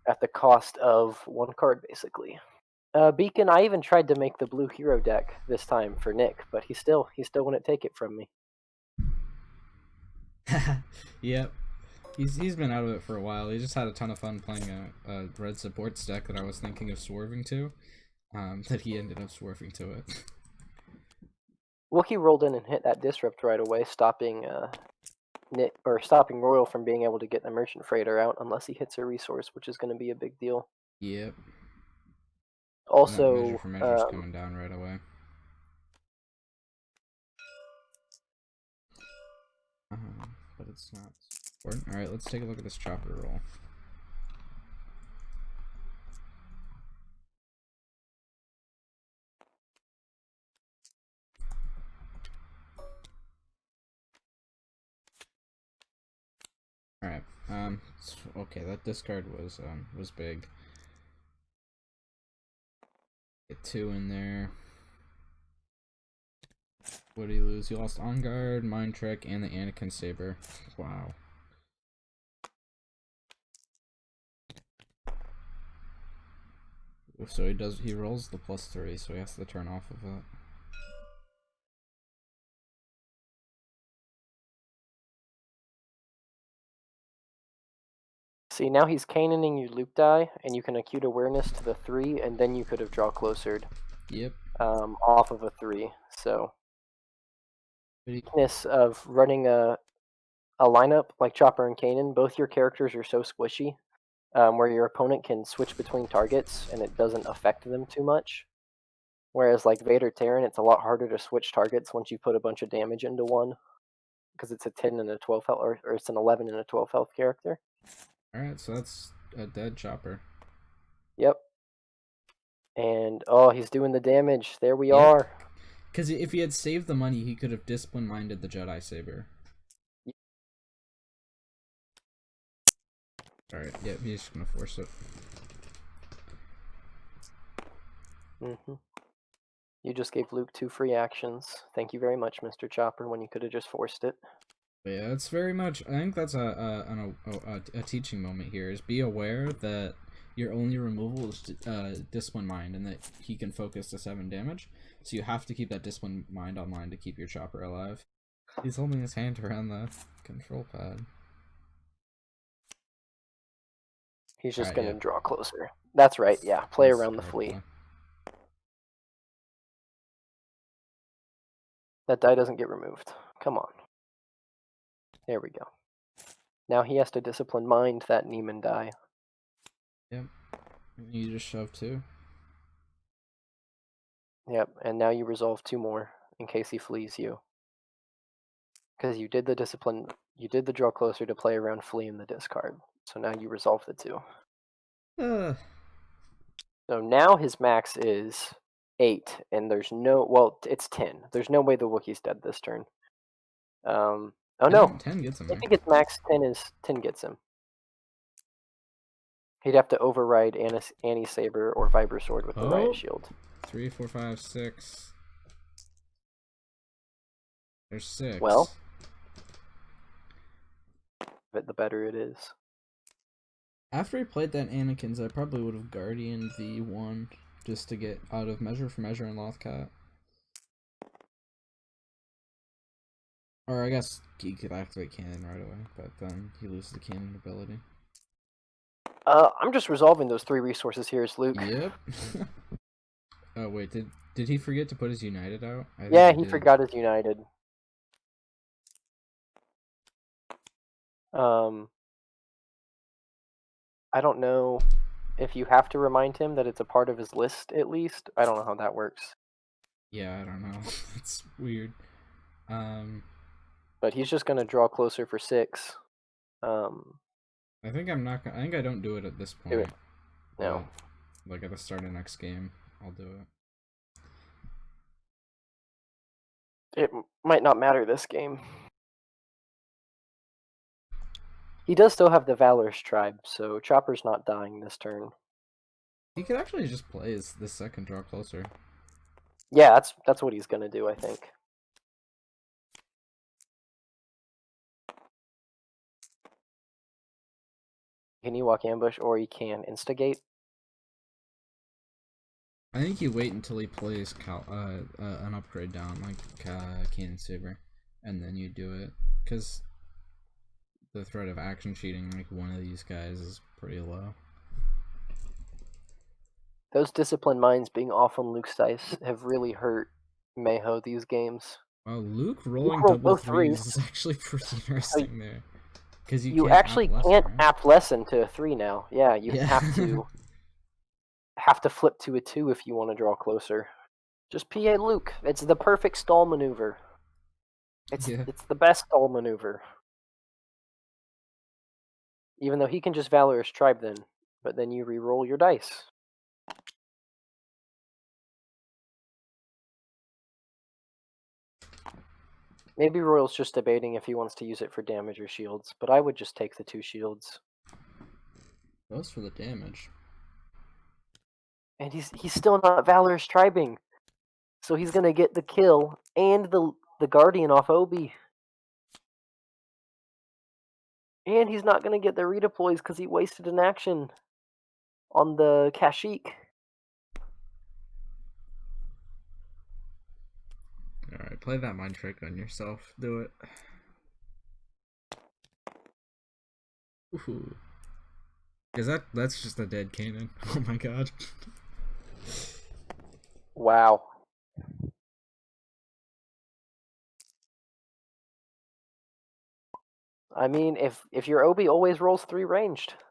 at the cost of one card, basically. Beacon, I even tried to make the blue hero deck this time for Nick, but he still wouldn't take it from me. Yep. He's been out of it for a while. He just had a ton of fun playing a red supports deck that I was thinking of swerving to. That he ended up swerving to it. Wookie rolled in and hit that disrupt right away, stopping Nick stopping Royal from being able to get the merchant freighter out unless he hits a resource, which is going to be a big deal. Yep. Also, Measure for Measure's coming down right away. But it's not important. Alright, let's take a look at this chopper roll. Alright, okay, that discard was big. Get 2 in there. What did he lose? He lost On Guard, Mind Trick, and the Anakin Saber. Wow. So he rolls the +3, so he has to turn off of it. see, now he's canoning your loop die, and you can acute awareness to the 3, and then you could have draw closered. Yep. Off of a 3. So, weakness of running a lineup like Chopper and Kanan, both your characters are so squishy, where your opponent can switch between targets and it doesn't affect them too much. Whereas like Vader Terran, it's a lot harder to switch targets once you put a bunch of damage into one, because it's a 10 and a 12 health, or it's an 11 and a 12 health character. Alright, so that's a dead Chopper. Yep. And oh, he's doing the damage. There we are. Because if he had saved the money, he could have discipline-minded the Jedi Saber. Alright, yeah, he's just gonna force it. You just gave Luke 2 free actions. Thank you very much, Mr. Chopper, when you could have just forced it. But yeah, it's very much. I think that's a teaching moment here. Is be aware that your only removal is discipline mind, and that he can focus to 7 damage. So you have to keep that discipline mind online to keep your Chopper alive. He's holding his hand around the control pad. He's just gonna draw closer. That's right. Yeah, play around the fleet. That die doesn't get removed. Come on. There we go. Now he has to discipline mind that Neiman die. Yep. You just shove 2. Yep, and now you resolve 2 more in case he flees you. Because you did the discipline, you did the draw closer to play around flee in the discard. So now you resolve the 2. So now his max is 8, and there's no, well, it's 10. There's no way the Wookiee's dead this turn. Oh no, 10 gets him. If he gets max 10 gets him. He'd have to override Annie Saber or Vibra Sword with the Riot Shield. 3, 4, 5, 6. There's 6. Well, but the better it is. After he played that Anakin's, I probably would have Guardianed the 1 just to get out of Measure for Measure and Lothcat. Or I guess he could activate Kanan right away, but then he loses the Kanan ability. I'm just resolving those 3 resources here, as Luke. Yep. Oh wait, did he forget to put his United out? Yeah, he forgot his United. I don't know if you have to remind him that it's a part of his list, at least. I don't know how that works. Yeah, I don't know. It's weird. But he's just gonna draw closer for 6. I think I'm not gonna. I think I don't do it at this point. Do it. No. Like at the start of next game, I'll do it. It might not matter this game. He does still have the Valorous Tribe, so Chopper's not dying this turn. He could actually just play this second draw closer. Yeah, that's what he's gonna do, I think. Can you walk ambush or you can instigate? I think you wait until he plays an upgrade down, like Kanan Saber, and then you do it. Because the threat of action cheating, like one of these guys, is pretty low. Those disciplined minds being off on Luke's dice have really hurt Mayho these games. Well, Luke rolling rolled double both threes threes. is actually pretty interesting there. Because You can't actually app lesson, can't right? app lesson to a 3 now. Yeah, you Yeah. have to flip to a 2 if you want to draw closer. Just PA Luke. It's the perfect stall maneuver. It's the best stall maneuver. Even though he can just Valorous Tribe then, but then you re-roll your dice. Maybe Royal's just debating if he wants to use it for damage or shields, but I would just take the 2 shields. Goes for the damage. And he's still not Valorous Tribing. So he's gonna get the kill and the Guardian off Obi. And he's not gonna get the redeploys because he wasted an action on the Kashyyyk. Alright, play that mind trick on yourself. Do it. Ooh. Because that's just a dead Kanan. Oh my god. Wow. I mean, if your Obi always rolls 3 ranged.